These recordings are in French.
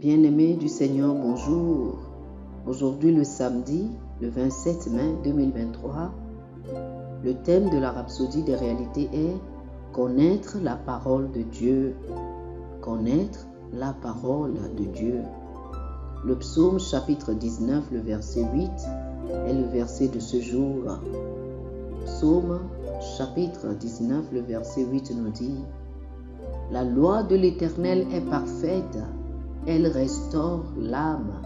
Bien-aimés du Seigneur, bonjour. Aujourd'hui, le samedi, le 27 mai 2023, le thème de la Rhapsodie des réalités est « Connaître la parole de Dieu ». Connaître la parole de Dieu. Le psaume chapitre 19, le verset 8 est le verset de ce jour. Psaume chapitre 19, le verset 8 nous dit « La loi de l'Éternel est parfaite, elle restaure l'âme.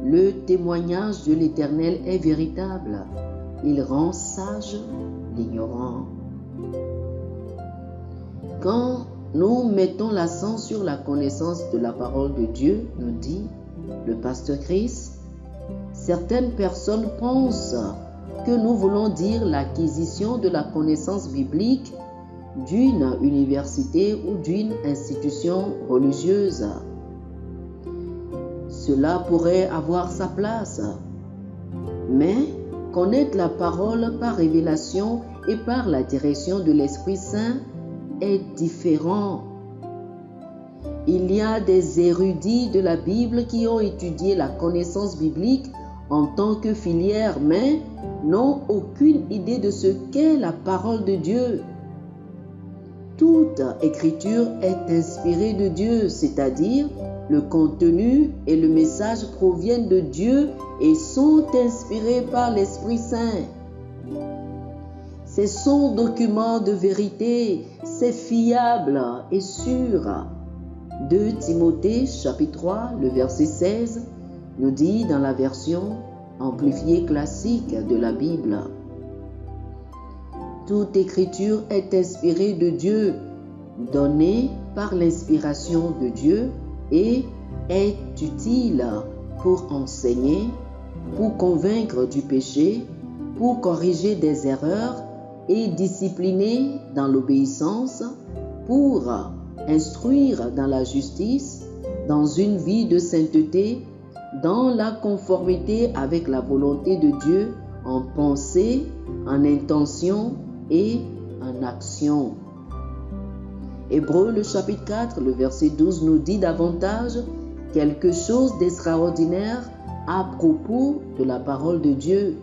Le témoignage de l'Éternel est véritable, il rend sage l'ignorant. » Quand nous mettons l'accent sur la connaissance de la parole de Dieu, nous dit le pasteur Chris, certaines personnes pensent que nous voulons dire l'acquisition de la connaissance biblique d'une université ou d'une institution religieuse. Cela pourrait avoir sa place, mais connaître la parole par révélation et par la direction de l'Esprit Saint est différent. Il y a des érudits de la Bible qui ont étudié la connaissance biblique en tant que filière, mais n'ont aucune idée de ce qu'est la parole de Dieu. Toute écriture est inspirée de Dieu, c'est-à-dire le contenu et le message proviennent de Dieu et sont inspirés par l'Esprit Saint. C'est son document de vérité, c'est fiable et sûr. 2 Timothée chapitre 3, le verset 16 nous dit dans la version amplifiée classique de la Bible. Toute écriture est inspirée de Dieu, donnée par l'inspiration de Dieu et est utile pour enseigner, pour convaincre du péché, pour corriger des erreurs et discipliner dans l'obéissance, pour instruire dans la justice, dans une vie de sainteté, dans la conformité avec la volonté de Dieu, en pensée, en intention et en action. Hébreux, le chapitre 4, le verset 12 nous dit davantage quelque chose d'extraordinaire à propos de la parole de Dieu.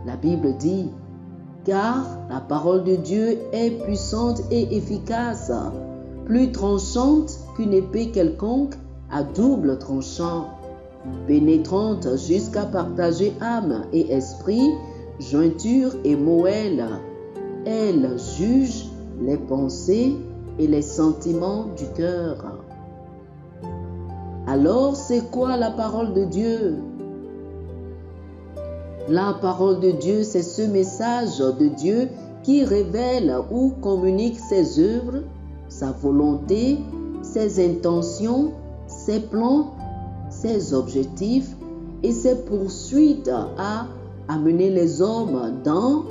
La Bible dit « Car la parole de Dieu est puissante et efficace, plus tranchante qu'une épée quelconque à double tranchant, pénétrante jusqu'à partager âme et esprit, jointure et moelle. Elle juge les pensées et les sentiments du cœur. » Alors, c'est quoi la parole de Dieu? La parole de Dieu, c'est ce message de Dieu qui révèle ou communique ses œuvres, sa volonté, ses intentions, ses plans, ses objectifs et ses poursuites à amener les hommes dans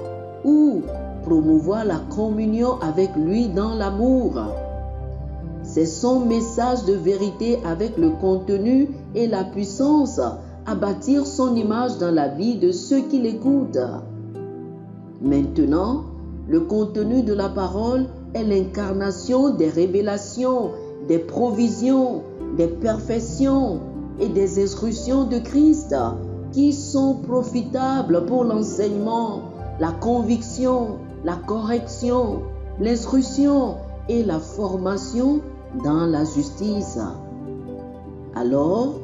ou promouvoir la communion avec lui dans l'amour. C'est son message de vérité avec le contenu et la puissance à bâtir son image dans la vie de ceux qui l'écoutent. Maintenant, le contenu de la parole est l'incarnation des révélations, des provisions, des perfections et des instructions de Christ qui sont profitables pour l'enseignement, la conviction, la correction, l'instruction et la formation dans la justice. Alors,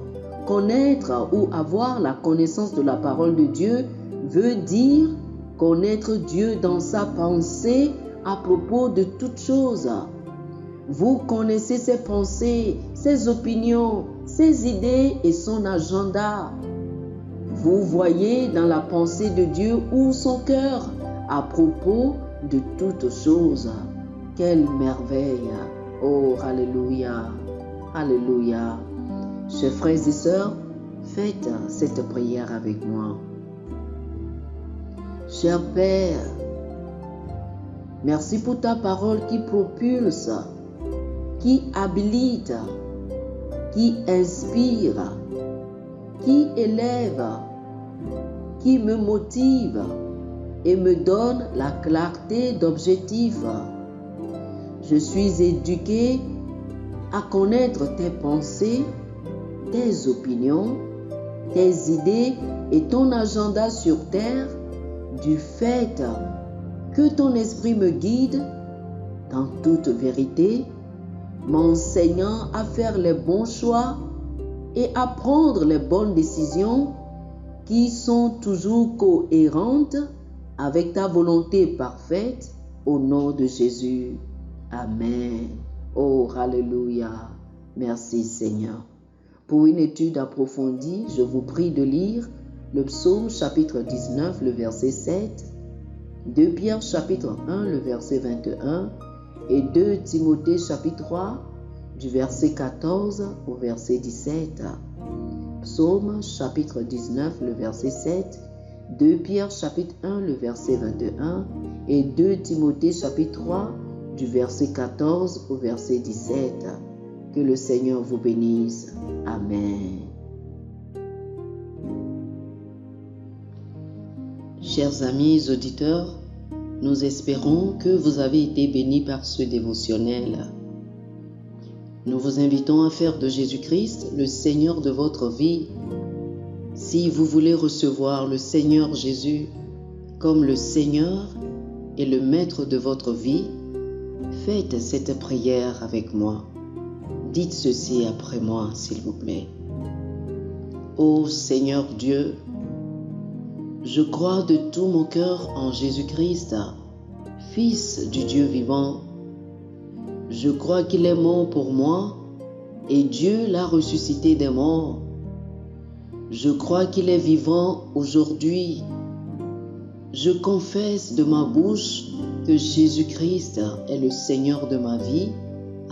connaître ou avoir la connaissance de la parole de Dieu veut dire connaître Dieu dans sa pensée à propos de toutes choses. Vous connaissez ses pensées, ses opinions, ses idées et son agenda. Vous voyez dans la pensée de Dieu ou son cœur à propos de toutes choses. Quelle merveille! Oh, alléluia! Alléluia! Chers frères et sœurs, faites cette prière avec moi. Cher Père, merci pour ta parole qui propulse, qui habilite, qui inspire, qui élève, qui me motive et me donne la clarté d'objectif. Je suis éduqué à connaître tes pensées tes opinions, tes idées et ton agenda sur terre du fait que ton esprit me guide dans toute vérité, m'enseignant à faire les bons choix et à prendre les bonnes décisions qui sont toujours cohérentes avec ta volonté parfaite au nom de Jésus. Amen. Oh, alléluia. Merci Seigneur. Pour une étude approfondie, je vous prie de lire le psaume chapitre 19, le verset 7, 2 Pierre chapitre 1, le verset 21 et 2 Timothée chapitre 3, du verset 14 au verset 17. Psaume chapitre 19, le verset 7, 2 Pierre chapitre 1, le verset 21 et 2 Timothée chapitre 3, du verset 14 au verset 17. Que le Seigneur vous bénisse. Amen. Chers amis auditeurs, nous espérons que vous avez été bénis par ce dévotionnel. Nous vous invitons à faire de Jésus-Christ le Seigneur de votre vie. Si vous voulez recevoir le Seigneur Jésus comme le Seigneur et le Maître de votre vie, faites cette prière avec moi. Dites ceci après moi, s'il vous plaît. Ô Seigneur Dieu, je crois de tout mon cœur en Jésus-Christ, Fils du Dieu vivant. Je crois qu'il est mort pour moi et Dieu l'a ressuscité des morts. Je crois qu'il est vivant aujourd'hui. Je confesse de ma bouche que Jésus-Christ est le Seigneur de ma vie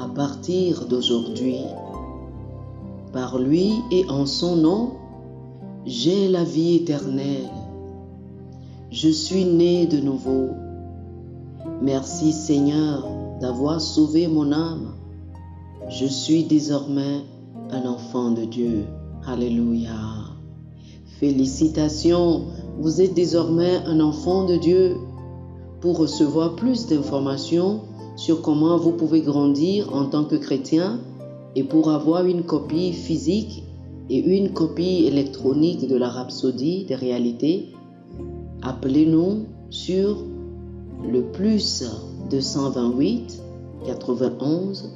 à partir d'aujourd'hui. Par lui et en son nom, j'ai la vie éternelle. Je suis né de nouveau. Merci Seigneur d'avoir sauvé mon âme. Je suis désormais un enfant de Dieu. Alléluia. Félicitations, vous êtes désormais un enfant de Dieu. Pour recevoir plus d'informations sur comment vous pouvez grandir en tant que chrétien et pour avoir une copie physique et une copie électronique de la Rhapsodie des réalités, appelez-nous sur le plus 228 91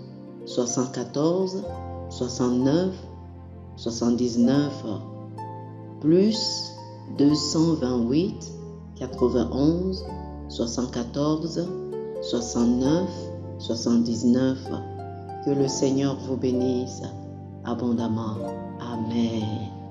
74 69 79 plus 228 91 74 69 79. Que le Seigneur vous bénisse abondamment. Amen.